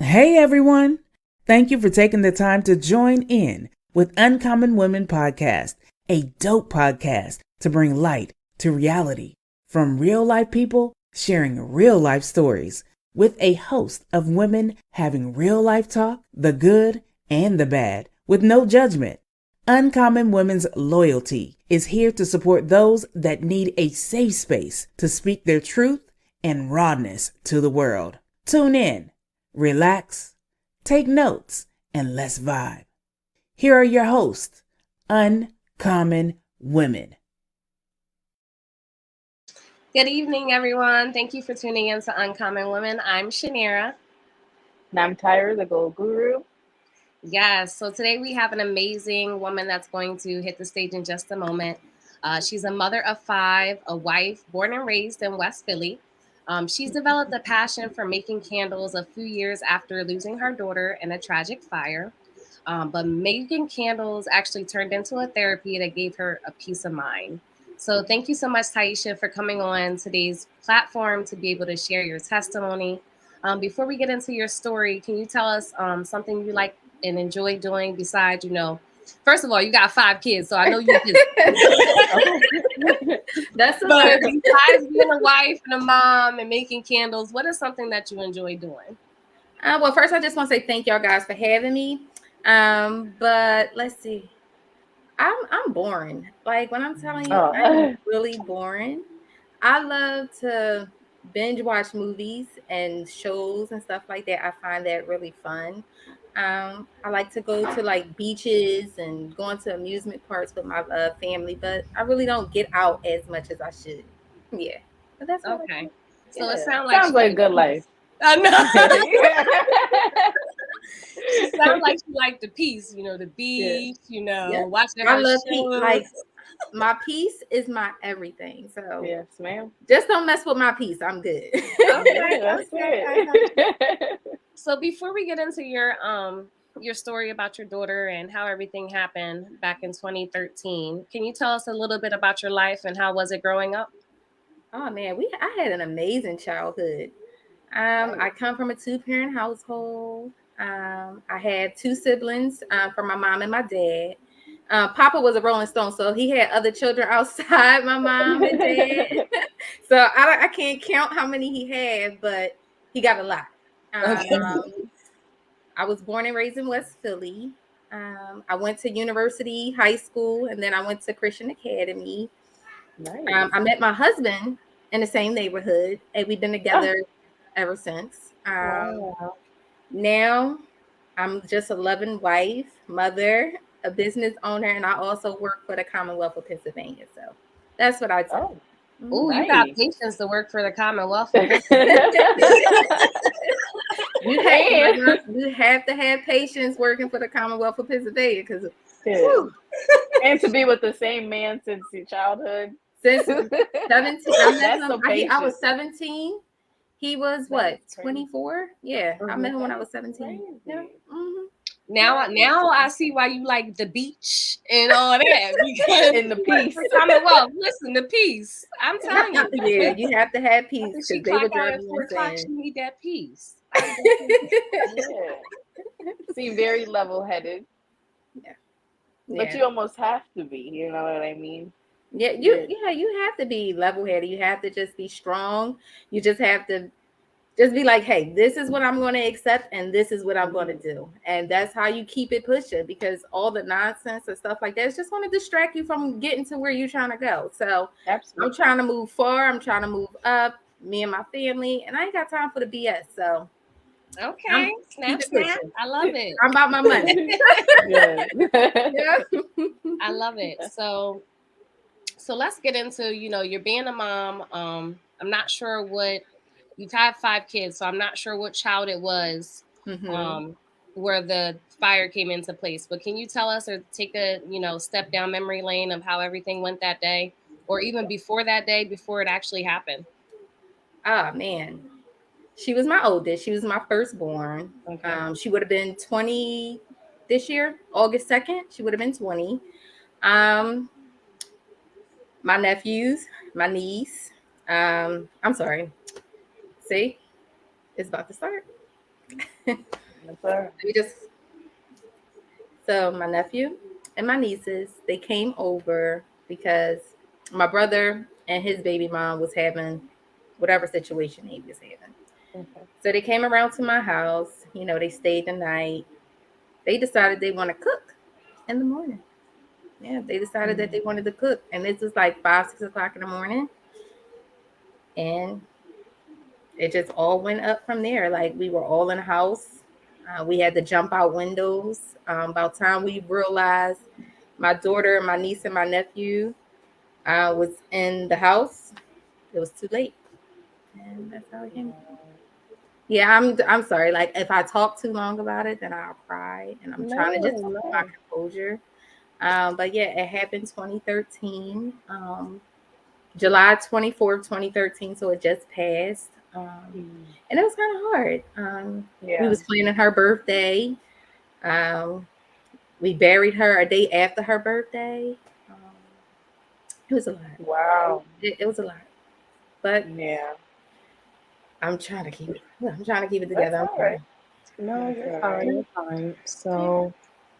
Hey everyone! Thank you for taking the time to join in with Uncommon Women Podcast, a dope podcast to bring light to reality from real life people sharing real life stories with a host of women having real life talk, the good and the bad, with no judgment. Uncommon Women's Loyalty is here to support those that need a safe space to speak their truth and rawness to the world. Tune in, relax, take notes, and let's vibe. Here are your hosts, Uncommon Women. Good evening, everyone. Thank you for tuning in to Uncommon Women. I'm Shanira. And I'm Tyra, the Gold Guru. Yes, so today we have an amazing woman that's going to hit the stage in just a moment. She's a mother of 5, a wife, born and raised in West Philly. She's developed a passion for making candles a few years after losing her daughter in a tragic fire. But making candles actually turned into a therapy that gave her a peace of mind. So thank you so much, Tyisha, for coming on today's platform to be able to share your testimony. Before we get into your story, can you tell us something you like and enjoy doing besides, first of all, you got 5 kids, so I know you did. That's But besides being a wife and a mom and making candles, what is something that you enjoy doing? Well, first, I just want to say thank y'all guys for having me. But let's see. I'm boring. Like when I'm telling you, I'm really boring. I love to binge watch movies and shows and stuff like that. I find that really fun. I like to go to like beaches and go into amusement parks with my family, but I really don't get out as much as I should. Yeah, but that's okay. So yeah. It sounds like a good life. I know. It sounds like you like the peace, the beach, watching. I love peace. Like my peace is my everything. So yes, ma'am. Just don't mess with my peace. I'm good. Okay, that's it. So before we get into your story about your daughter and how everything happened back in 2013, can you tell us a little bit about your life and how was it growing up? Oh man, I had an amazing childhood. I come from a 2-parent household. I had 2 siblings from my mom and my dad. Papa was a Rolling Stone, so he had other children outside my mom and dad. So I can't count how many he had, but he got a lot. I was born and raised in West Philly. I went to university, high school, and then I went to Christian Academy. Nice. I met my husband in the same neighborhood, and we've been together ever since. Wow. Now I'm just a loving wife, mother, a business owner, and I also work for the Commonwealth of Pennsylvania. So that's what I do. Oh, oh, nice. You got patience to work for the Commonwealth. You have to have patience working for the Commonwealth of Pennsylvania because and to be with the same man since your childhood. Since 17, I was 17. He was what, 24? Yeah, I met him when I was 17. Yeah. Mm-hmm. Now I see why you like the beach and all that. Because in the peace. Commonwealth, listen, the peace. I'm telling you. Yeah, you have to have peace. She clock out at 4 o'clock. She need that peace. Yeah. Seem very level-headed. Yeah. But you almost have to be. You know what I mean? Yeah, you have to be level-headed. You have to just be strong. You just have to just be like, hey, this is what I'm going to accept and this is what I'm going to do. And that's how you keep it pushing, because all the nonsense and stuff like that is just going to distract you from getting to where you're trying to go. So absolutely. I'm trying to move far. I'm trying to move up, me and my family, and I ain't got time for the BS. So okay, snap. I love it. I'm about my money. Yeah. I love it. So let's get into, you're being a mom. I'm not sure what you've had 5 kids, so I'm not sure what child it was where the fire came into place. But can you tell us or take a step down memory lane of how everything went that day, or even before that day, before it actually happened? Oh man, she was my oldest. She was my firstborn. Okay. She would have been 20 this year, August 2nd. She would have been 20. My nephews, my niece. I'm sorry. See, it's about to start. Yes, sir. We just So my nephew and my nieces, they came over because my brother and his baby mom was having whatever situation he was having. Okay. So they came around to my house. They stayed the night. They decided they want to cook in the morning. Yeah, they decided that they wanted to cook, and this was like 5, 6 o'clock in the morning, and it just all went up from there. Like we were all in the house. We had to jump out windows. About time we realized my daughter, my niece, and my nephew was in the house. It was too late, and that's how it came. Yeah, I'm sorry. Like if I talk too long about it, then I'll cry, and I'm trying to just keep my composure. But yeah, it happened 2013, July 24th, 2013. So it just passed, and it was kind of hard. We was planning her birthday. Um, we buried her a day after her birthday. Um, it was a lot. Wow. It was a lot, but Yeah. I'm trying to keep it. I'm trying to keep it That's together. I'm all right. sorry. No, you're That's all fine. right. You're fine. So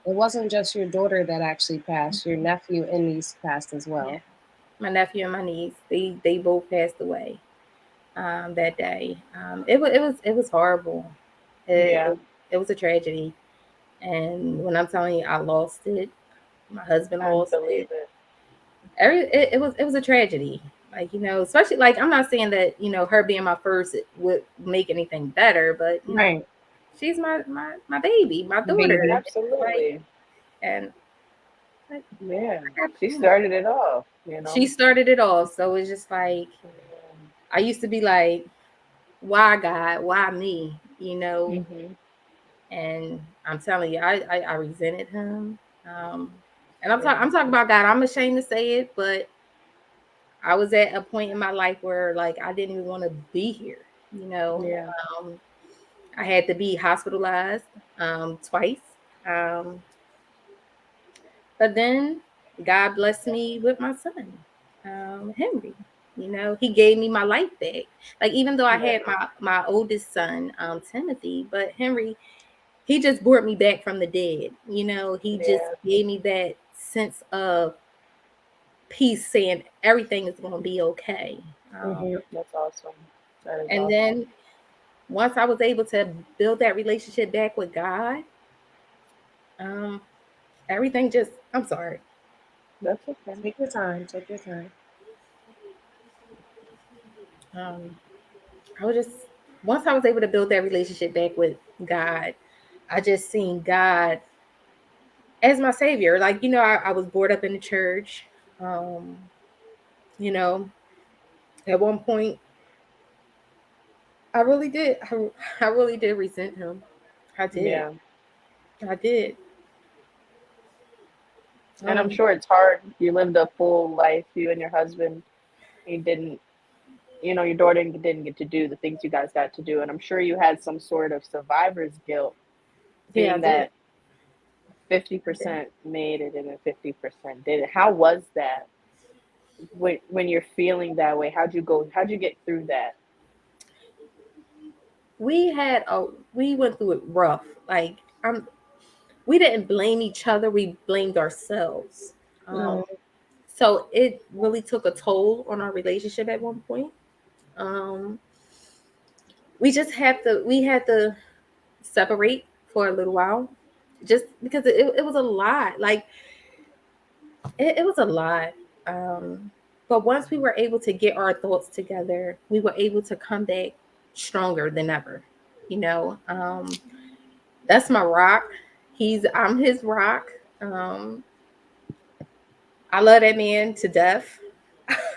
it wasn't just your daughter that actually passed. Your nephew and niece passed as Yeah. well. My nephew and my niece, they both passed away that day. It was horrible. It, Yeah. it it was a tragedy, and when I'm telling you, I lost it. My husband I lost believe it. it. It was a tragedy. Like especially like I'm not saying that her being my first would make anything better, but Right. she's my baby, my daughter, Baby. like, Absolutely. and like, Yeah. I got, She started it off, she started it all. So it's just like I used to be like, why God, why me, Mm-hmm. and I'm telling you, I resented him, and I'm talking Yeah. I'm talking about God. I'm ashamed to say it, but I was at a point in my life where like I didn't even want to be here. You know, Yeah. um, I had to be hospitalized twice, um, but then God blessed me with my son, Henry. He gave me my life back. Like even though I Yeah. had my oldest son, Timothy, but Henry, he just brought me back from the dead. He just Yeah. gave me that sense of peace, saying everything is going to be okay. Mm-hmm. That's awesome. That is And awesome. then once I was able to build that relationship back with God, um, everything just, I'm sorry. That's okay. Take your time. Take your time. Um, I was just, once I was able to build that relationship back with God, I just seen God as my savior. Like, I was brought up in the church. Um, you know, at one point, I really did. I really did resent him. I did. Yeah. I did. And I'm Um, sure it's hard. You lived a full life, you and your husband. You didn't, your daughter didn't get to do the things you guys got to do. And I'm sure you had some sort of survivor's guilt, yeah, I seeing did. that I did. 50% made it and then 50% didn't. How was that when you're feeling that way? How'd you get through that? We went through it rough. Like, we didn't blame each other. We blamed ourselves. Mm. So it really took a toll on our relationship at one point. Um, we had to separate for a little while, just because it was a lot. Like it was a lot. Um, but once we were able to get our thoughts together, we were able to come back stronger than ever. You know, that's my rock. I'm his rock. Um, I love that man to death.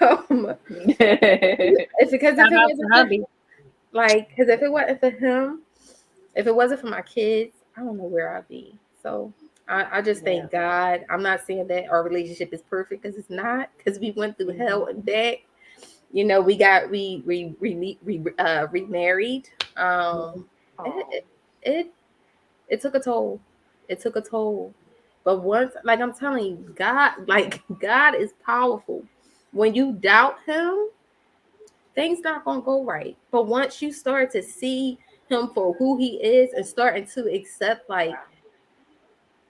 um, it's because if Shout it out to wasn't for, hubby. like, because if it wasn't for him, if it wasn't for my kids, I don't know where I'd be. So I just Yeah. thank God. I'm not saying that our relationship is perfect, because it's not. Because we went through hell and back. We got remarried. It, Oh, it it it took a toll. It took a toll. But once, like I'm telling you, God, like God is powerful. When you doubt Him, things not gonna go right. But once you start to see him for who he is and starting to accept, like,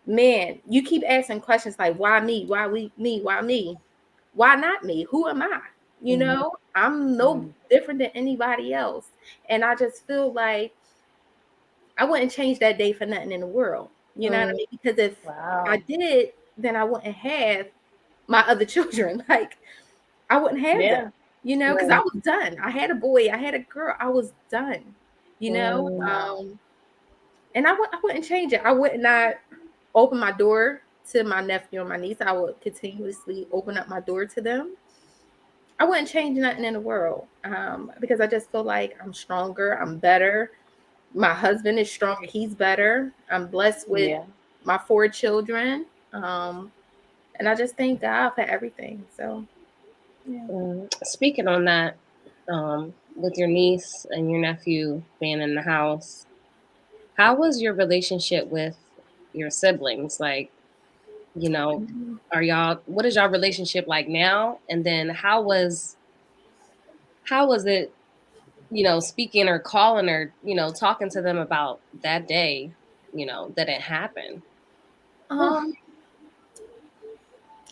man, you keep asking questions like, why me? Why me? Why me? Why not me? Who am I? You know, I'm no different than anybody else. And I just feel like I wouldn't change that day for nothing in the world. You know what I mean? Because if I did, then I wouldn't have my other children. Like, I wouldn't have them, you know, because I was done. I had a boy, I had a girl, I was done, you know. And I wouldn't change it. I would not open my door to my nephew and my niece. I would continuously open up my door to them. I wouldn't change nothing in the world, because I just feel like I'm stronger, I'm better. My husband is stronger, he's better. I'm blessed with my 4 children. And I just thank God for everything. So, yeah. Speaking on that, with your niece and your nephew being in the house, how was your relationship with your siblings? Like, you know, what is y'all relationship like now? And then how was it, speaking or calling or, talking to them about that day, that it happened?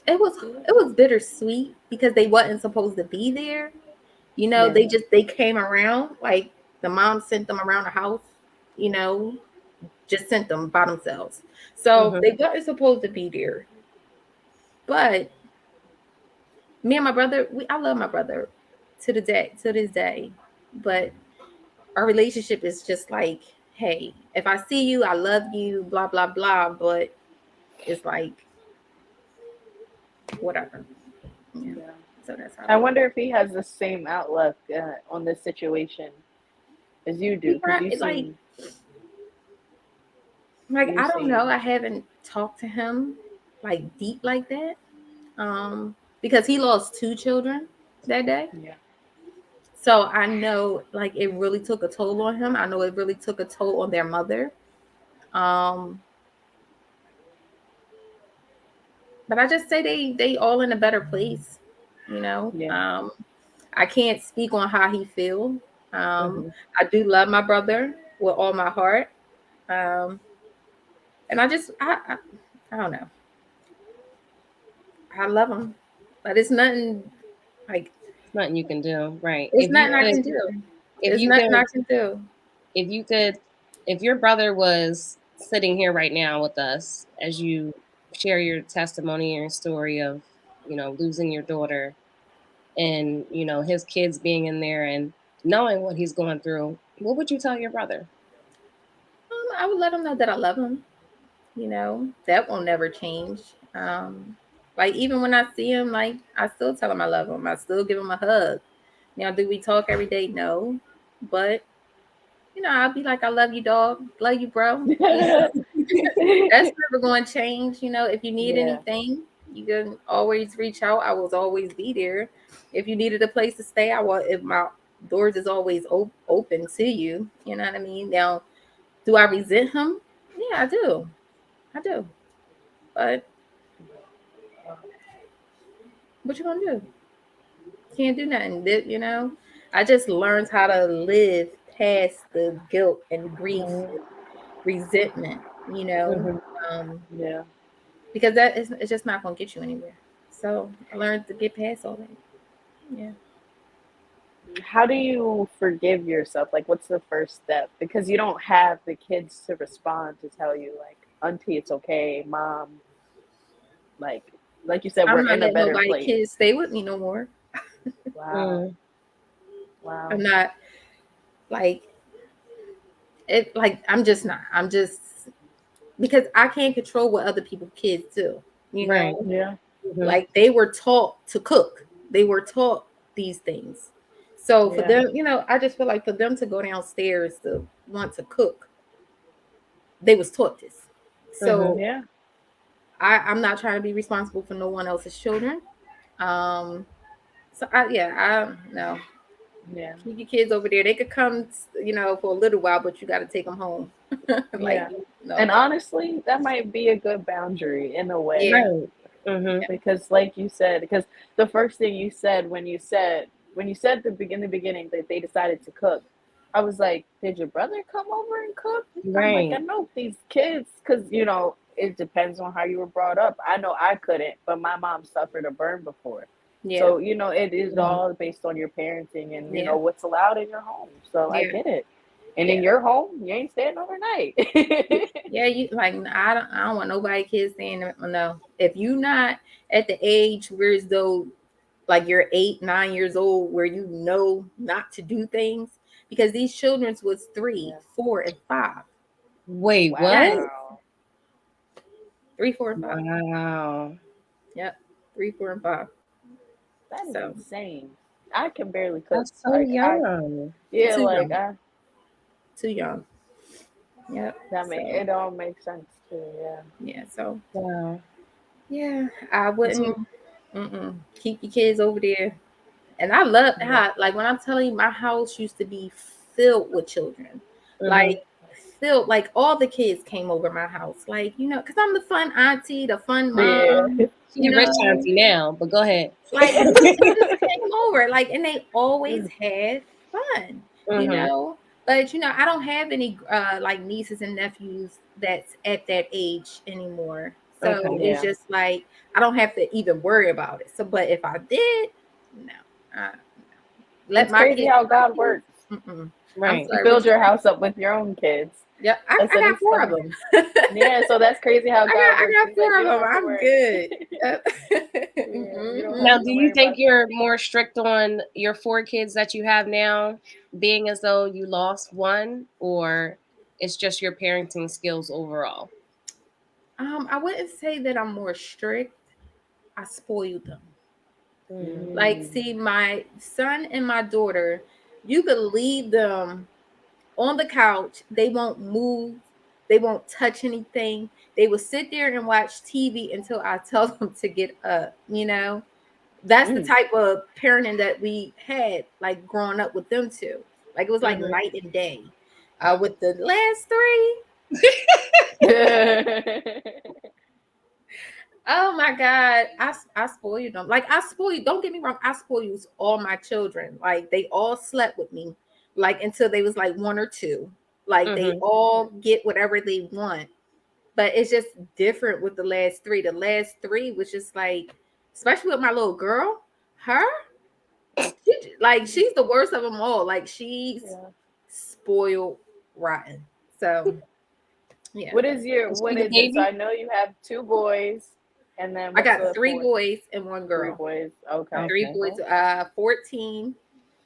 It was bittersweet because they wasn't supposed to be there. You know, they came around, like the mom sent them around the house, you know, just sent them by themselves. So they weren't supposed to be there. But me and my brother, I love my brother to this day. But our relationship is just like, hey, if I see you, I love you, blah blah blah. But it's like whatever. Yeah. So that's how I wonder if he has the same outlook on this situation as you do, because you seem like I don't know. I haven't talked to him like deep like that, because he lost 2 children that day. Yeah. So I know, like, it really took a toll on him. I know it really took a toll on their mother. But I just say they all in a better place, you know. Yeah. I can't speak on how he feel. I do love my brother with all my heart. And I don't know. I love him, but it's nothing like It's nothing you can do, right? it's nothing I can do. It's nothing I can do. If your brother was sitting here right now with us as you share your testimony and your story of, losing your daughter and, his kids being in there and knowing what he's going through, what would you tell your brother? I would let him know that I love him. You know, that will never change. Like, even when I see him, like, I still tell him I love him. I still give him a hug. Now, do we talk every day? No. But, you know, I'll be like, I love you, dog. Love you, bro. You know? That's never going to change. You know, if you need anything, you can always reach out. I will always be there. If you needed a place to stay, if my doors is always open to you. You know what I mean? Now, do I resent him? Yeah, I do. I do. But what you gonna do? Can't do nothing. You know, I just learned how to live past the guilt and grief and resentment. You know, Yeah. because it's just not gonna get you anywhere. So I learned to get past all that. Yeah. How do you forgive yourself? Like, what's the first step? Because you don't have the kids to respond to tell you, like, Auntie, it's okay, Mom. Like you said, I'm we're not in a letting better nobody place. kids stay with me no more. Wow. Wow. I'm not like it. Like, I'm just not. I'm just because I can't control what other people's kids do. You Right. know, Yeah. like they were taught to cook. They were taught these things. So for them, you know, I just feel like for them to go downstairs to want to cook, they was taught this. So Yeah. I'm not trying to be responsible for no one else's children. So I no. Yeah. Keep your kids over there. They could come, you know, for a little while, but you got to take them home. Like, no. And honestly, that might be a good boundary in a way. Right. Because like you said, because the first thing you said when you said in the beginning that they decided to cook, I was like, did your brother come over and cook? I'm like, Right. I know these kids, because, it depends on how you were brought up. I know I couldn't, but my mom suffered a burn before. Yeah. So, it is all based on your parenting and, Yeah. what's allowed in your home. So I Yeah. get it. And in Yeah. your home, you ain't staying overnight. Yeah, you like I don't want nobody kids saying no. If you not at the age where as though like you're 8, 9 years old where you know not to do things, because these children's was 3, Yeah. 4, and 5. Wait, Yes. what? Wow. 3, 4, and 5. Wow. Yep. 3, 4, and 5. That is So insane. I can barely cook. That's so Like, young. yeah, too like, young. Too young. Yep. So it all makes sense too, yeah. yeah. So Wow. yeah, I So, wouldn't keep your kids over there. And I love Yeah. how, like, when I'm telling you, my house used to be filled with children. mhm. Like, filled, like, all the kids came over my house. Like, because I'm the fun auntie, the fun Yeah. mom, She a rich know. auntie now, but go ahead. Like, they just came over. Like, and they always had fun, Mhm. But, I don't have any, like, nieces and nephews that's at that age anymore. So Okay. it's Yeah. just like, I don't have to even worry about it. So, but if I did, no. Uh, let It's my crazy kids. how God works. Mm-mm. I'm Right. You sorry. What build you your say? house up with your own kids. Yeah, I I said got it's 4 of funny. them. Yeah, so that's crazy how God I works. got He's like, 4 of you don't them. have to I'm worry. good. Yep. Yeah, you don't Now, have Mhm. do to you worry think about you're more strict on your 4 kids that you have now, being as though you lost one, or it's just your parenting skills overall? I wouldn't say that I'm more strict. I spoiled them. Mm. Like, see, my son and my daughter, you could leave them on the couch. They won't move. They won't touch anything. They will sit there and watch TV until I tell them to get up. That's the Mm. type of parenting that we had, like growing up with them too. Like it was like Mhm. night and day. With the last 3, oh my God, I spoiled them. Like I spoiled. Don't get me wrong, I spoiled all my children. Like they all slept with me, like until they was like 1 or 2. Like they Mhm. all get whatever they want. But it's just different with the last 3. The last 3 was just like, especially with my little girl, her. Like she's the worst of them all. Like she's Yeah. spoiled rotten. So yeah, What is Is she what the is it? So baby? I know you have 2 boys, and then I what's got the 3 fourth? boys and 1 3 girl. boys. Okay. 3 Okay. boys, 14,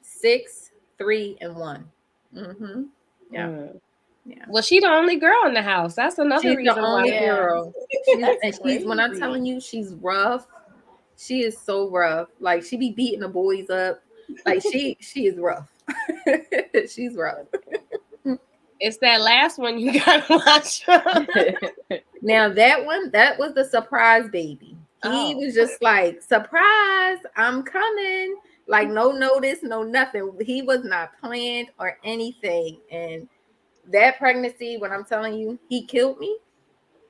6, 3, and 1. Mm-hmm. Yeah, Mm. yeah. Well, she the only girl in the house. That's another She's the reason why. only Yeah. girl. That's She's when I'm crazy. telling you, she's rough. She is so rough. Like she be beating the boys up. Like she is rough. She's rough. That's It's that last one you gotta watch. crazy. Now that one, that was the surprise baby. He Oh. was just like, surprise, I'm coming. Like no notice, no nothing. He was not planned or anything. And that pregnancy, when I'm telling you, he killed me.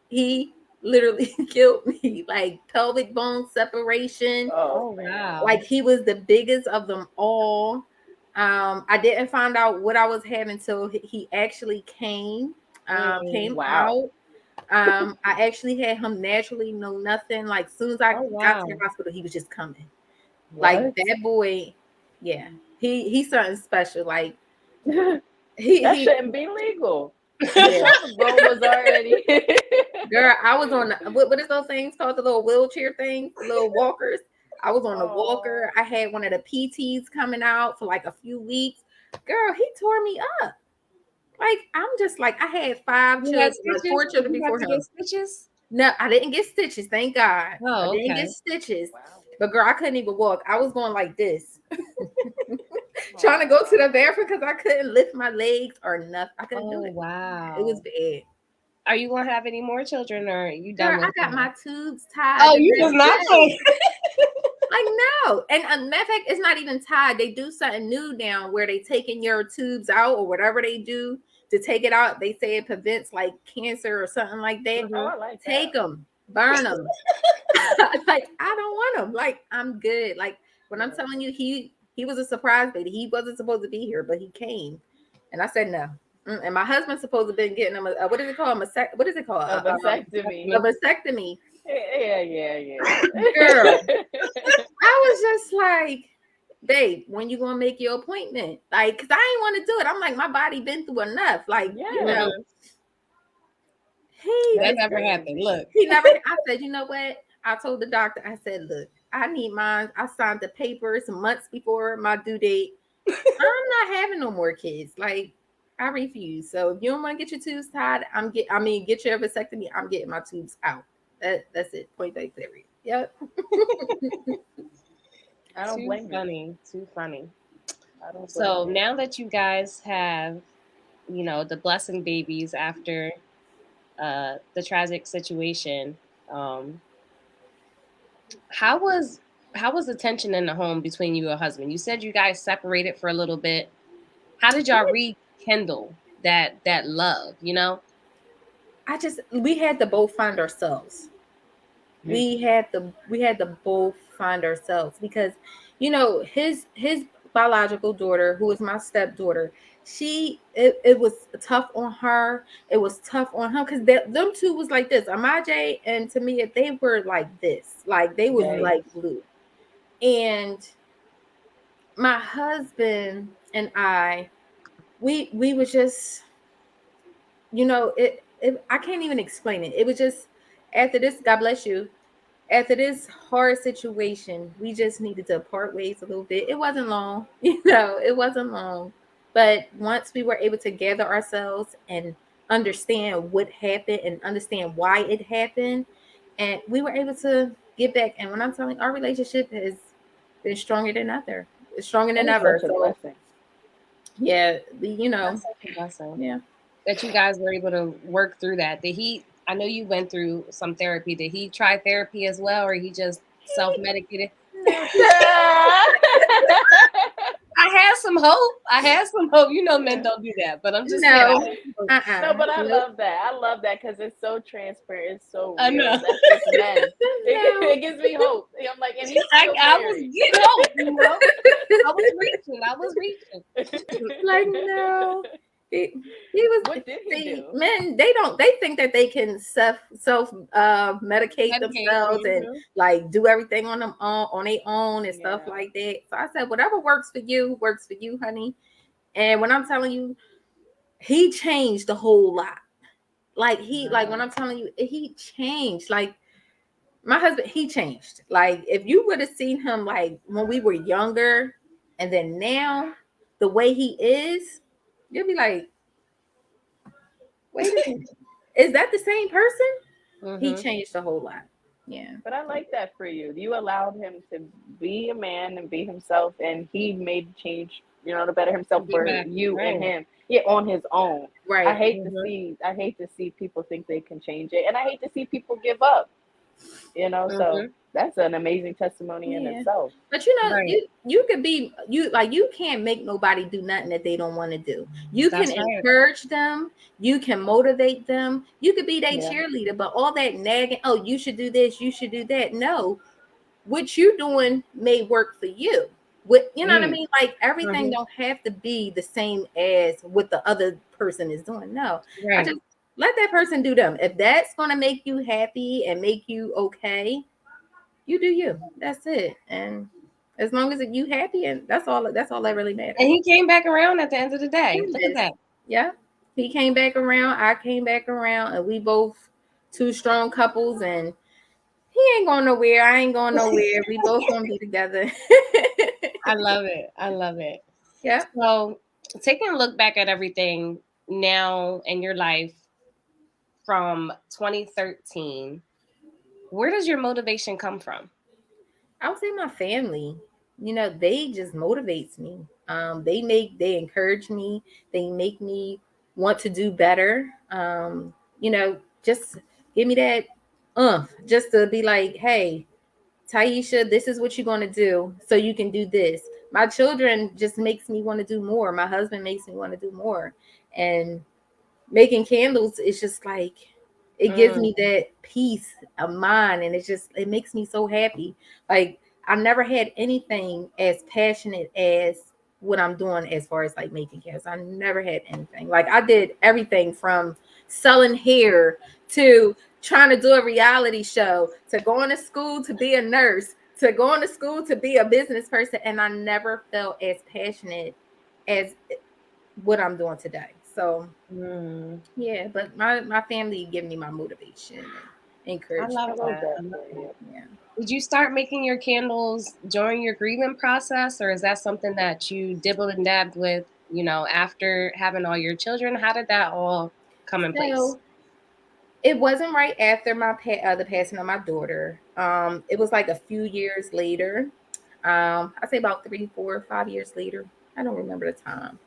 He literally killed me. Like pelvic bone separation. Oh Oh man. wow. Like he was the biggest of them all. I didn't find out what I was having until he actually Mm. came Wow. out. I actually had him naturally, no nothing. Like soon as I Oh got to wow. the hospital, he was just coming. Like What? that boy, yeah. He's something special. Like That he shouldn't be legal. The yeah. pelvic bone was already. Girl, I was on what is those things called? The little wheelchair things, the little walkers. I was on the Oh. walker. I had one of the PTs coming out for like a few weeks. Girl, he tore me up. Like I'm just like I had 5 You had children, like stitches? 4 Did children you have before to get him. stitches? No, I didn't get stitches. Thank God. I Oh, didn't okay. get stitches. Wow. But girl, I couldn't even walk. I was going like this, trying to go to Aw. the bathroom because I couldn't lift my legs or nothing. I couldn't do Oh it. It was wow. bad. Are you gonna have any more children, or are you Girl, done I with got them? my tubes tied, Oh, and you that's was not. it. Like no, and matter of fact, it's not even tied. They do something new now where they taking your tubes out or whatever they do to take it out. They say it prevents like cancer or something like that. Oh, Mhm. I like Take that. them, burn them. Like I don't want them. Like I'm good. Like when I'm Yeah. telling you, he was a surprise baby. He wasn't supposed to be here, but he came. And I said no. And my husband's supposed to have been getting him a what is it called? What is it called? A vasectomy. A vasectomy. Yeah. Girl, I was just like, babe, when you gonna make your appointment? Like, cause I ain't want to do it. I'm like, my body been through enough. Like, you know, that never happened. Look, he never. I said, you know what? I told the doctor. I said, look, I need mine. I signed the papers months before my due date. I'm not having no more kids. Like, I refuse. So if you don't want to get your tubes tied, get your vasectomy. I'm getting my tubes out. That's it. Point blank period. Yep. I don't blame you. Too funny. So now that you guys have, the blessing babies after the tragic situation, how was the tension in the home between you and your husband? You said you guys separated for a little bit. How did y'all rekindle that love? We had to both find ourselves. We had to both find ourselves because, his biological daughter, who is my stepdaughter, it was tough on her. It was tough on him because them two was like this. Amaje and Tamia, they were like this, like they was like blue. And my husband and I, we was just, I can't even explain it. It was just after this, God bless you. After this hard situation, we just needed to part ways a little bit. It wasn't long, it wasn't long. But once we were able to gather ourselves and understand what happened and understand why it happened, and we were able to get back. And when I'm telling, our relationship has been stronger than ever. Stronger than ever. Such a blessing. Yeah, That's such a blessing. Yeah. That you guys were able to work through that. I know you went through some therapy. Did he try therapy as well, or he just self-medicated? I had some hope. Men don't do that, but I'm just saying. No, but I love that. I love that because it's so transparent. It's so real. I know. That's just men. It gives me hope. I'm like, and he's still I was getting hope. I was reaching. Like, no. He was. What did he do? Men, they think that they can self medicate themselves and like do everything on their own and stuff like that. So I said, whatever works for you, honey. And when I'm telling you, he changed a whole lot. Like when I'm telling you, he changed. Like my husband, he changed. Like if you would have seen him like when we were younger, and then now the way he is, you'll be like, wait a minute, is that the same person? Mm-hmm. He changed a whole lot. Yeah. But I like that for you. You allowed him to be a man and be himself, and he made change, to better himself for you and him. Yeah, on his own. Right. I hate to see people think they can change it, and I hate to see people give up. So that's an amazing testimony in itself. But you could be you can't make nobody do nothing that they don't want to do. You can encourage them, you can motivate them, you could be their cheerleader, but all that nagging, oh, you should do this, you should do that. No, what you're doing may work for you. What what I mean? Like everything don't have to be the same as what the other person is doing. No. I just let that person do them. If that's gonna make you happy and make you okay, you do you. That's it. And as long as you happy, and that's all that really matters. And he came back around at the end of the day. Look at that. Yeah. He came back around. I came back around, and we both two strong couples, and he ain't going nowhere. I ain't going nowhere. We both gonna be together. I love it. Yeah. So taking a look back at everything now in your life from 2013, where does your motivation come from? I would say my family. They just motivates me. They encourage me. They make me want to do better. Just give me that just to be like, hey, Tyisha, this is what you're going to do so you can do this. My children just makes me want to do more. My husband makes me want to do more. And making candles is just like, it gives me that peace of mind, and it makes me so happy. Like I never had anything as passionate as what I'm doing as far as like making candles. I never had anything. Like I did everything from selling hair to trying to do a reality show to going to school to be a nurse to going to school to be a business person, and I never felt as passionate as what I'm doing today. So yeah, but my family give me my motivation and I encouragement. love love that. that I love for that. you. Yeah. Did you start making your candles during your grieving process, or is that something that you dibbled and dabbed with, after having all your children? How did that all come in place? So it wasn't right after the passing of my daughter. It was like a few years later. I say about 3, 4, 5 years later. I don't remember the time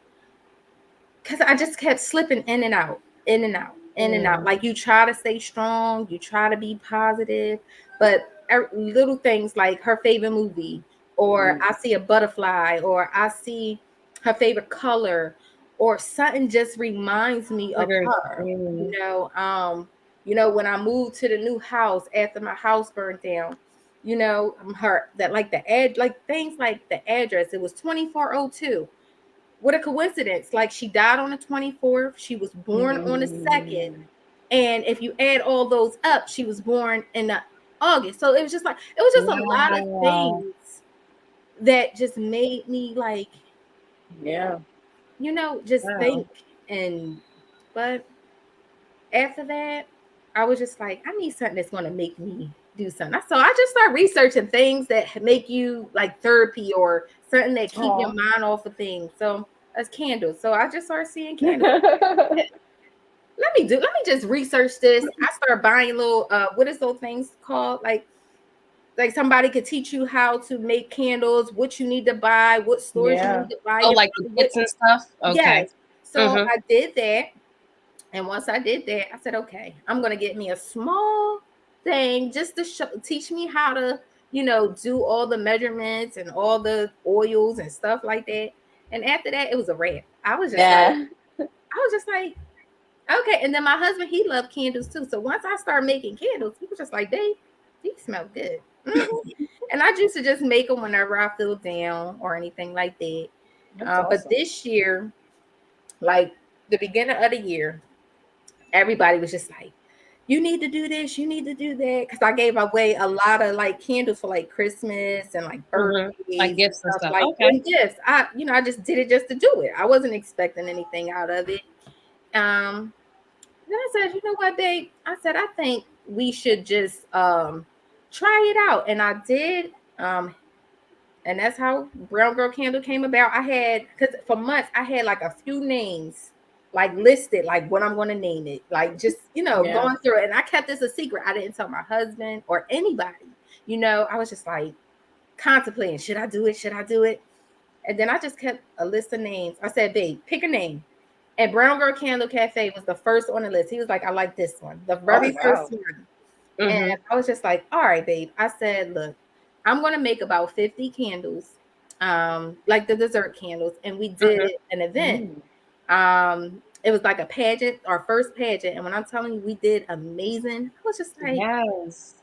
because I just kept slipping in and out, in and out, in and out. Like you try to stay strong, you try to be positive, but little things like her favorite movie, or I see a butterfly, or I see her favorite color, or something just reminds me of Triggers. her. When I moved to the new house after my house burned down, her that like the ad like things like the address, it was 2402. What a coincidence. Like she died on the 24th, she was born on the 2nd. And if you add all those up, she was born in the August. So it was just a lot of Wow. things that just made me like, Yeah. just Wow. think. But after that, I was just like, I need something that's going to make me do something. So I just started researching things that make you like therapy or something that keep your mind off of things. So as candles. So I just started seeing candles. Let me just research this. I started buying little what is those things called? Like somebody could teach you how to make candles, what you need to buy, what stores you need to buy Oh, it like the from, kits and stuff? Okay. yes. So Mm-hmm. I did that. And once I did that, I said, okay, I'm going to get me a small thing just to teach me how to, do all the measurements and all the oils and stuff like that. And after that, it was a wrap. I was just like, okay. And then my husband, he loved candles too. So once I started making candles, he was just like, Dave, these smell good. And I used to just make them whenever I feel down or anything like that. But this year, like the beginning of the year, everybody was just like, you need to do this, you need to do that. Because I gave away a lot of like candles for like Christmas and like Mm-hmm. Like birthdays and gifts and stuff stuff. like Okay. and gifts. I just did it just to do it. I wasn't expecting anything out of it. Um, then I said, you know what, babe? I said, I think we should just try it out. And I did. And that's how Brown Girl Candle came about. I had, because for months I had like a few names like listed, like what I'm going to name it, like just going through it. And I kept this a secret. I didn't tell my husband or anybody. I was just like contemplating, should I do it, should I do it? And then I just kept a list of names. I said, babe, pick a name. And Brown Girl Candle Cafe was the first on the list. He was like, I like this one, the very first one. Mm-hmm. And I was just like, all right, babe. I said, look, I'm going to make about 50 candles, like the dessert candles. And we did an event. It was like a pageant, our first pageant. And when I'm telling you, we did amazing. I was just like, Yes.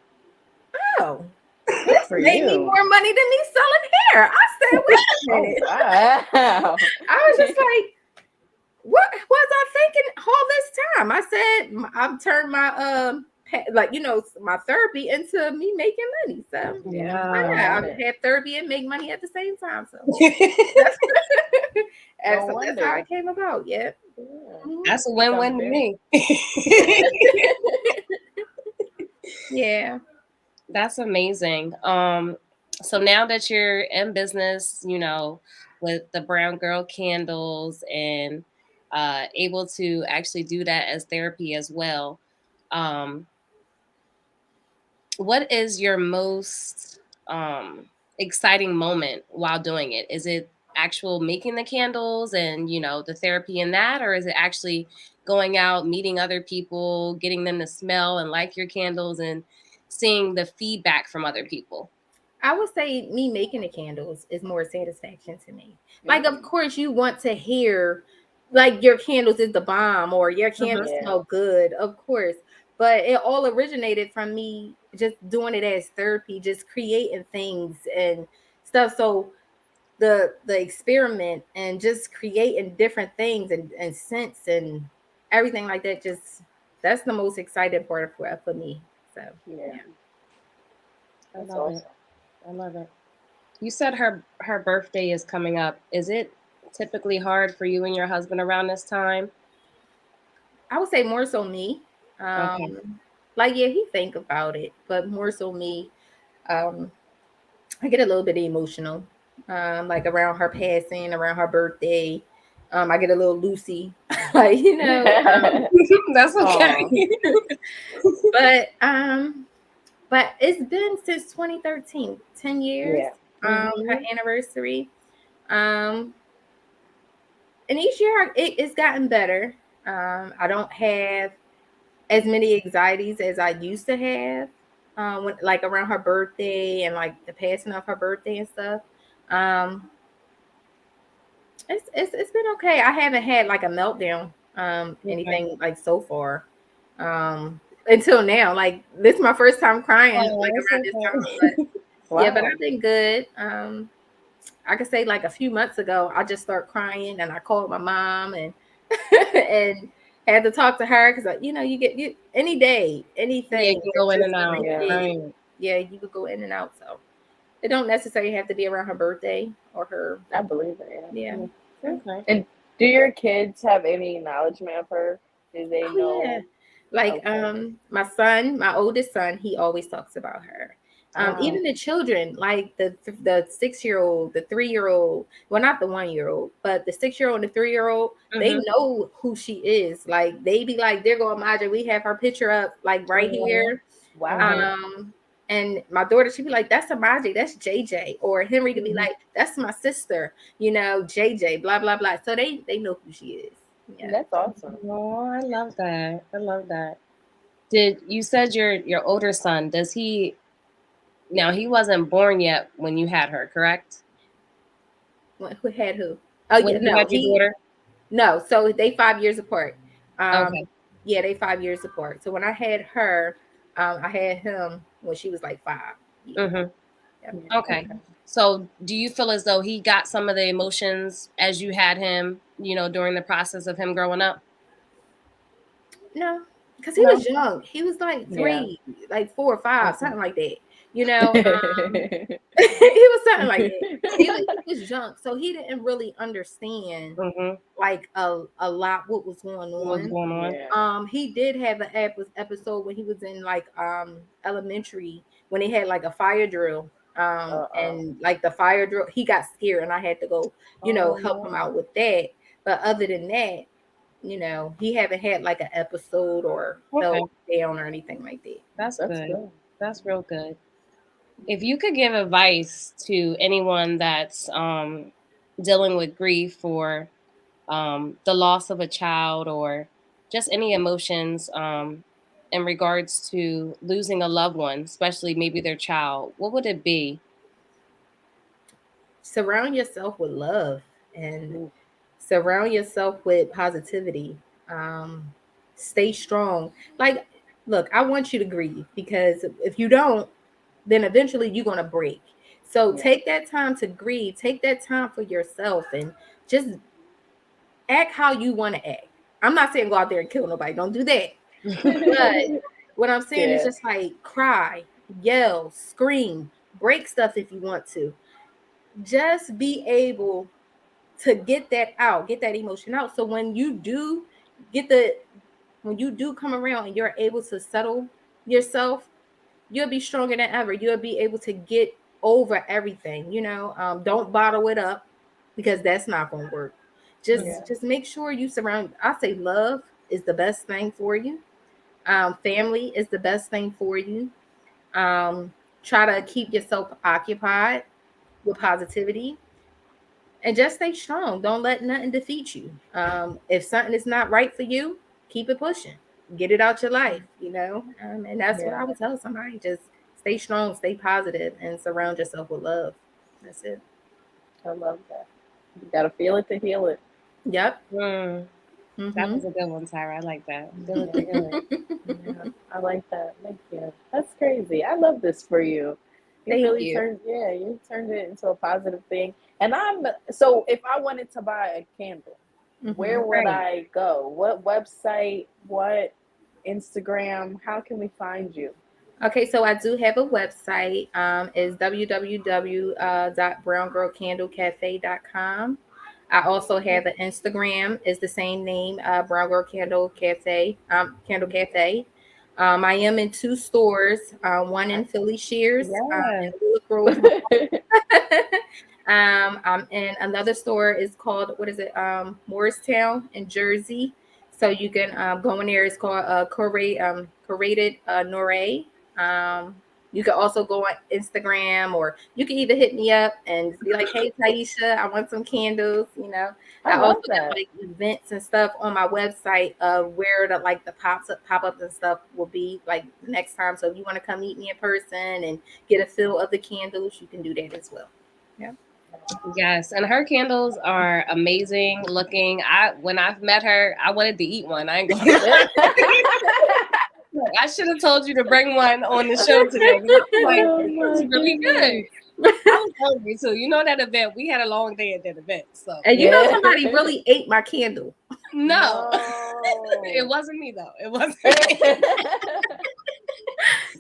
oh, this made me more money than me selling hair. I said, wait a minute. Wow. I was just like, what was I thinking all this time? I said, I've turned my my therapy into me making money. So Yeah. I have therapy and make money at the same time. So that's how it came about. Yeah. That's a win-win to me. Yeah. That's amazing. So now that you're in business, with the Brown Girl candles and able to actually do that as therapy as well. What is your most exciting moment while doing it? Is it actual making the candles and the therapy in that, or is it actually going out, meeting other people, getting them to smell and like your candles and seeing the feedback from other people? I would say me making the candles is more satisfaction to me. Like, of course, you want to hear like your candles is the bomb or your candles smell good, of course. But it all originated from me just doing it as therapy, just creating things and stuff. So the experiment and just creating different things and scents and everything like that. Just that's the most exciting part for me. So Yeah. I That's love awesome. it. I love it. You said her birthday is coming up. Is it typically hard for you and your husband around this time? I would say more so me. Okay. Like yeah, he think about it, but more so me. Um, I get a little bit emotional. Like around her passing, around her birthday. I get a little loosey, like That's okay. Aw. but but it's been since 2013, 10 years. Yeah. Her anniversary. Um, and each year it's gotten better. I don't have as many anxieties as I used to have. When like around her birthday and like the passing of her birthday and stuff. Um, it's been okay. I haven't had like a meltdown, Okay. anything like so far. Until now. Like this is my first time crying Oh, like it's around this time. But okay. yeah, but Wow. I've been good. I could say like a few months ago, I just started crying and I called my mom and and had to talk to her because you get you any day, Yeah, anything you can that go in just and out. Yeah. Right. yeah, you could go in and out. So it don't necessarily have to be around her birthday or her I believe it, yeah. yeah. Okay. And do your kids have any acknowledgement of her? Do they Oh yeah. know? Like Okay. my son, my oldest son, he always talks about her. Wow. Even the children, like the 6 year old, the 3 year old, well not the 1 year old, but the 6 year old and the 3 year old, they Mm-hmm. know who she is. Like they be like, they're going, Maja, we have her picture up like right here. Wow. Um and my daughter, she'd be like, that's a Maji, that's JJ. Or Henry could be Mm-hmm. like, that's my sister, JJ, blah, blah, blah. So they know who she is. Yeah. That's awesome. Oh, I love that. I love that. Did you said your older son, does he now he wasn't born yet when you had her, correct? Who had who? Oh When yeah, you had your daughter? no. So they 5 years apart. Um, Okay. yeah, they 5 years apart. So when I had her, I had him when she was like 5. Yeah, Mm-hmm. yeah. Yeah. Okay. Okay. So do you feel as though he got some of the emotions as you had him, during the process of him growing up? No, because he No? was young. He was like Yeah. 3, like 4 or 5, Okay. something like that. You know, he was something like that. He was young, so he didn't really understand Mm-hmm. like a lot what was going What was on. going on? Yeah. He did have an episode when he was in like elementary when he had like a fire drill. Uh-oh. And like the fire drill, he got scared and I had to go, Oh help him no. out with that. But other than that, he haven't had like an episode or Okay. felt down or anything like that. That's That's good. good. That's real good. If you could give advice to anyone that's dealing with grief or the loss of a child or just any emotions in regards to losing a loved one, especially maybe their child, what would it be? Surround yourself with love and Mm. surround yourself with positivity. Um, stay strong. Like, look, I want you to grieve because if you don't, then eventually you're going to break. So Yeah. take that time to grieve, take that time for yourself, and just act how you want to act. I'm not saying go out there and kill nobody, don't do that. But what I'm saying is Yeah. just like cry, yell, scream, break stuff if you want to. Just be able to get that out, get that emotion out. So get the when you do come around and you're able to settle yourself, you'll be stronger than ever. You'll be able to get over everything. Don't bottle it up because that's not going to work. Just Yeah. just make sure you surround. I say love is the best thing for you. Family is the best thing for you. Um, try to keep yourself occupied with positivity and just stay strong. Don't let nothing defeat you. If something is not right for you, keep it pushing. Get it out your life. And that's what Yeah. I would tell somebody. Just stay strong, stay positive, and surround yourself with love. That's it. I love that. You gotta feel it to heal it. Yep. Mm, that Mm-hmm. was a good one, Tyra. I like that. Feel it Yeah. to heal it. Yeah. I like that. Thank you. That's crazy. I love this for you. Thank you. You turned it into a positive thing. And so if I wanted to buy a candle, where would I go? What website? What Instagram? How can we find you? Okay, so I do have a website. Is www.browngirlcandlecafe.com. I also have an Instagram. Is the same name, Brown Girl Candle Cafe. Candle Cafe. I am in 2 stores. One in Philly Shears, in Willow Grove. I'm in another store. Is called, what is it? Morristown in Jersey. So you can go in there. It's called Curated Nore. You can also go on Instagram, or you can either hit me up and just be like, "Hey, Tyisha, I want some candles." I love also that. have like events and stuff on my website of where the pop-ups and stuff will be like next time. So if you want to come meet me in person and get a feel of the candles, you can do that as well. Yeah. Yes, and her candles are amazing looking. When I've met her, I wanted to eat one. I ain't gonna lie. I should have told you to bring one on the show today. It's really good. I was hungry too. That event, we had a long day at that event. So, and somebody really ate my candle. No. It wasn't me though. It wasn't.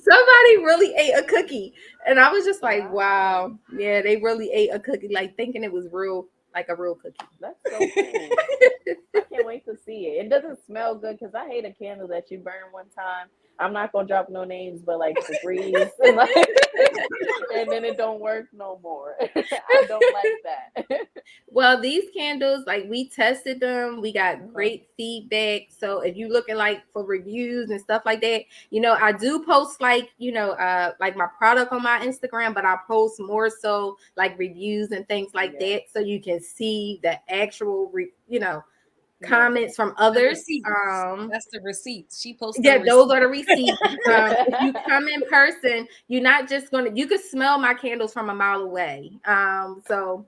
Somebody really ate a cookie, and I was just like, "Wow, yeah, they really ate a cookie," like thinking it was real, like a real cookie. That's so cool. I can't wait to see it. It doesn't smell good because I hate a candle that you burn one time. I'm not gonna drop no names, but like Febreze, and then it don't work no more. I don't like that. Well, these candles, like we tested them, we got great feedback. So if you're looking like for reviews and stuff like that, I do post like my product on my Instagram, but I post more so like reviews and things like that, so you can see the actual comments from others. That's the receipts. She posted. Yeah, those are the receipts. If you come in person, you're not just you could smell my candles from a mile away. So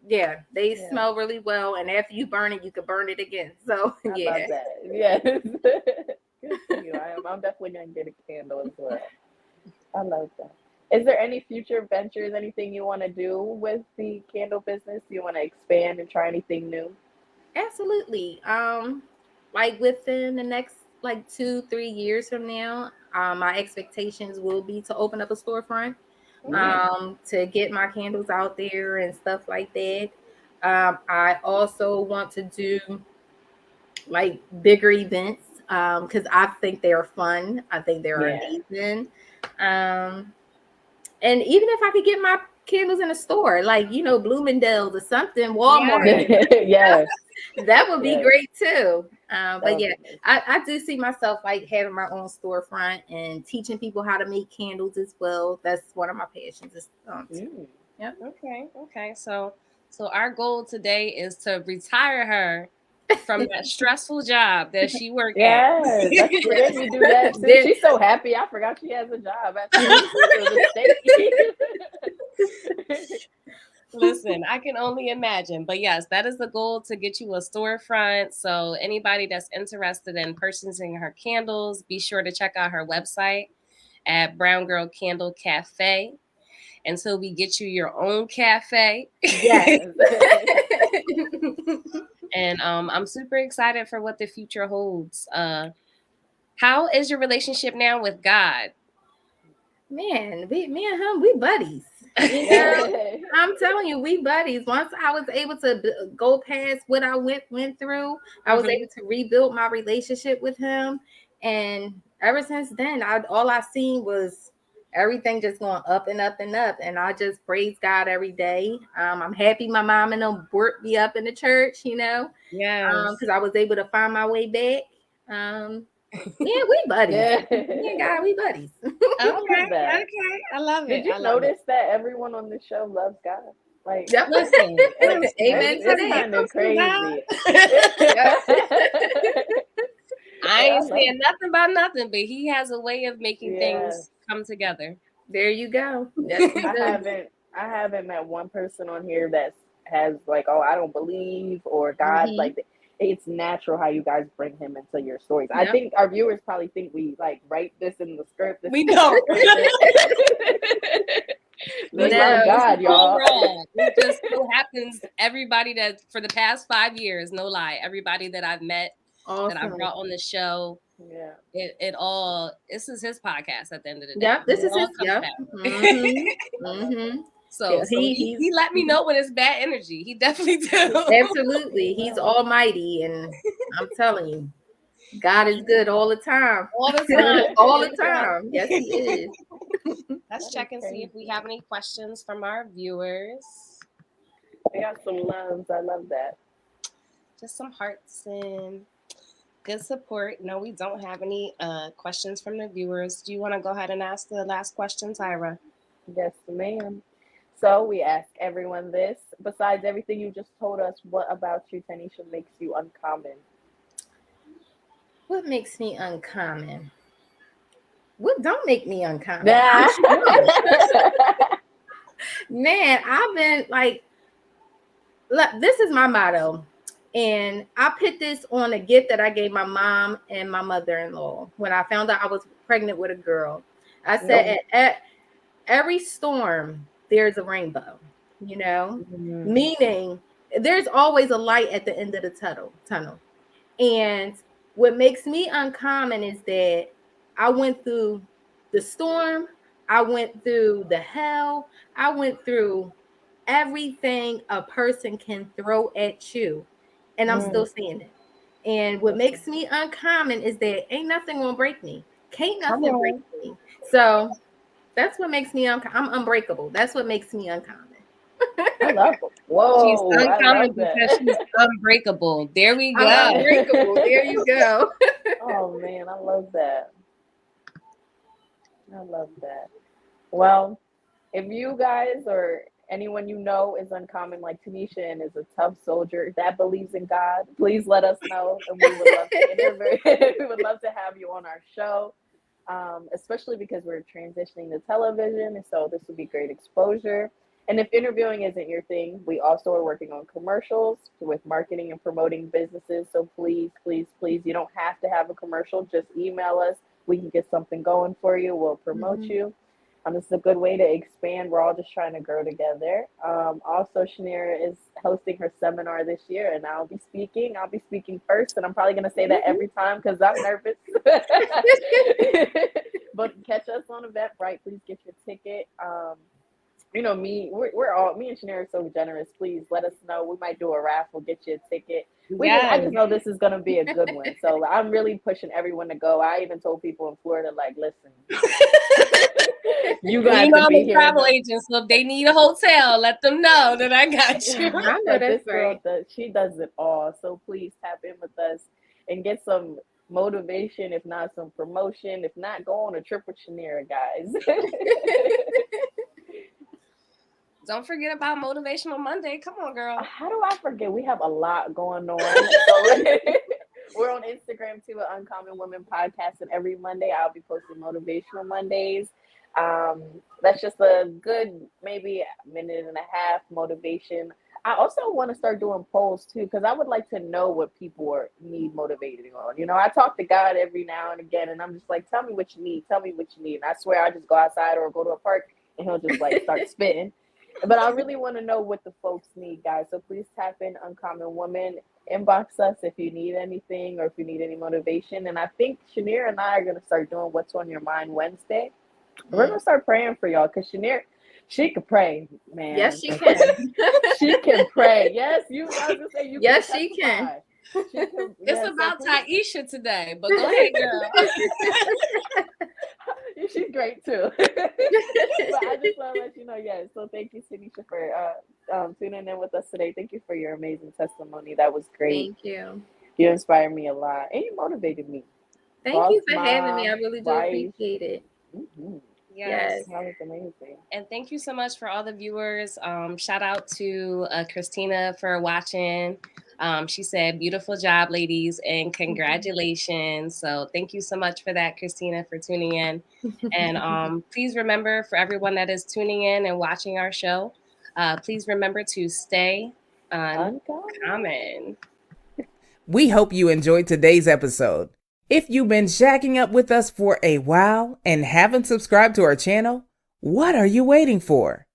yeah, they smell really well, and after you burn it, you can burn it again. So I love that. Yes. Good for you. I'm definitely gonna get a candle as well. I love that. Is there any future ventures, anything you want to do with the candle business? Do you want to expand and try anything new? Absolutely. Like within the next 2-3 years from now, my expectations will be to open up a storefront, to get my candles out there and stuff like that. I also want to do like bigger events, because I think they're fun. I think they're amazing. And even if I could get my candles in a store, like Bloomingdale's or something, Walmart, yes, that would be great too. But yeah, I do see myself like having my own storefront and teaching people how to make candles as well. That's one of my passions. Yeah. Okay. So our goal today is to retire her from that stressful job that she worked at. Yes, forget you do that too. She's so happy. I forgot she has a job. Listen, I can only imagine. But yes, that is the goal, to get you a storefront. So anybody that's interested in purchasing her candles, be sure to check out her website at Brown Girl Candle Cafe until we get you your own cafe. Yes. And I'm super excited for what the future holds. How is your relationship now with God? Man, me and him, we buddies. I'm telling you, we buddies. Once I was able to go past what I went through, I was able to rebuild my relationship with him. And ever since then, all I seen was everything just going up and up and up. And I just praise God every day. I'm happy my mom and them brought me up in the church, Yes. Because I was able to find my way back. Yeah, we buddies. Me and God, we buddies. Okay. I love it. Did you notice that everyone on the show loves God? Like, listen, amen to that. It's kind of crazy. I ain't saying nothing about nothing, but he has a way of making things come together. There you go. I haven't met one person on here that has like, oh, I don't believe, or God, like, it's natural how you guys bring him into your stories. I think our viewers probably think we like write this in the script. We don't. They No. love God, y'all. It just so happens everybody that for the past 5 years, no lie, everybody that I've met that I brought on the show, it all, this is his podcast at the end of the day. Yep, this It is all his. comes Yep. back. So he let me know when it's bad energy. He definitely do. Absolutely. He's almighty, and I'm telling you, God is good all the time. All the time. All the time. Yes, he is. Let's check and see if we have any questions from our viewers. We got some loves. I love that. Just some hearts and good support. No, we don't have any questions from the viewers. Do you want to go ahead and ask the last question, Tyra? Yes, ma'am. So we ask everyone this. Besides everything you just told us, what about you, Tyisha, makes you uncommon? What makes me uncommon? What don't make me uncommon? Man, I've been like, look, this is my motto. And I put this on a gift that I gave my mom and my mother-in-law when I found out I was pregnant with a girl. I said, at every storm, there's a rainbow, meaning there's always a light at the end of the tunnel. And what makes me uncommon is that I went through the storm, I went through the hell, I went through everything a person can throw at you, and I'm still standing. And what makes me uncommon is that ain't nothing gonna break me. Can't nothing break me. So that's what makes me I'm unbreakable. That's what makes me uncommon. I love it. Whoa, she's uncommon because she's unbreakable. There we go. I'm unbreakable. There you go. Oh man, I love that. I love that. Well, if you guys or anyone you know is uncommon like Tyisha and is a tough soldier that believes in God, please let us know, and we would love to interview. We would love to have you on our show, especially because we're transitioning to television, and so this would be great exposure. And if interviewing isn't your thing, we also are working on commercials with marketing and promoting businesses. So please, please, please, you don't have to have a commercial. Just email us. We can get something going for you. We'll promote you. This is a good way to expand. We're all just trying to grow together. Also, Shanira is hosting her seminar this year, and I'll be speaking. I'll be speaking first, and I'm probably going to say that every time because I'm nervous. But catch us on Eventbrite. Please get your ticket. Me and Shanira are so generous. Please let us know. We might do a raffle, get you a ticket. I just know this is going to be a good one. So I'm really pushing everyone to go. I even told people in Florida, like, listen, you guys know I'm a travel agent, so if they need a hotel, let them know that I got you. I know that's right. She does it all. So please tap in with us and get some motivation, if not some promotion. If not, go on a trip with Shanira, guys. Don't forget about Motivational Monday. Come on, girl. How do I forget? We have a lot going on. So we're on Instagram too, at Uncommon Women Podcast, and every Monday I'll be posting Motivational Mondays. That's just a good, maybe a minute and a half motivation. I also want to start doing polls too, because I would like to know what people need motivating on. I talk to God every now and again, and I'm just like, tell me what you need. Tell me what you need. And I swear I just go outside or go to a park, and he'll just like start spitting. But I really want to know what the folks need, guys. So please tap in Uncommon Woman. Inbox us if you need anything or if you need any motivation. And I think Shanira and I are going to start doing What's on Your Mind Wednesday. We're going to start praying for y'all because Shanira, she can pray, man. Yes, she can. She can pray. Yes, I was going to say you yes, can. She can. It's about Tyisha today, but go ahead, girl. She's great too. But I just want to let you know, yes. So thank you, Tyisha, for tuning in with us today. Thank you for your amazing testimony. That was great. Thank you. You inspired me a lot, and you motivated me. Thank you for having me. I really do appreciate it. Mm-hmm. Yes. That was amazing. And thank you so much for all the viewers. Shout out to Christina for watching. She said, beautiful job, ladies, and congratulations. So thank you so much for that, Christina, for tuning in. And please remember, for everyone that is tuning in and watching our show, please remember to stay uncommon. We hope you enjoyed today's episode. If you've been shacking up with us for a while and haven't subscribed to our channel, What are you waiting for?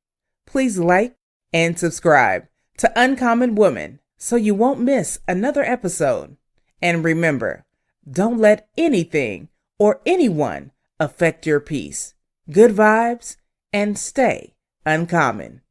Please like and subscribe to Uncommon Woman so you won't miss another episode. And remember, don't let anything or anyone affect your peace. Good vibes and stay uncommon.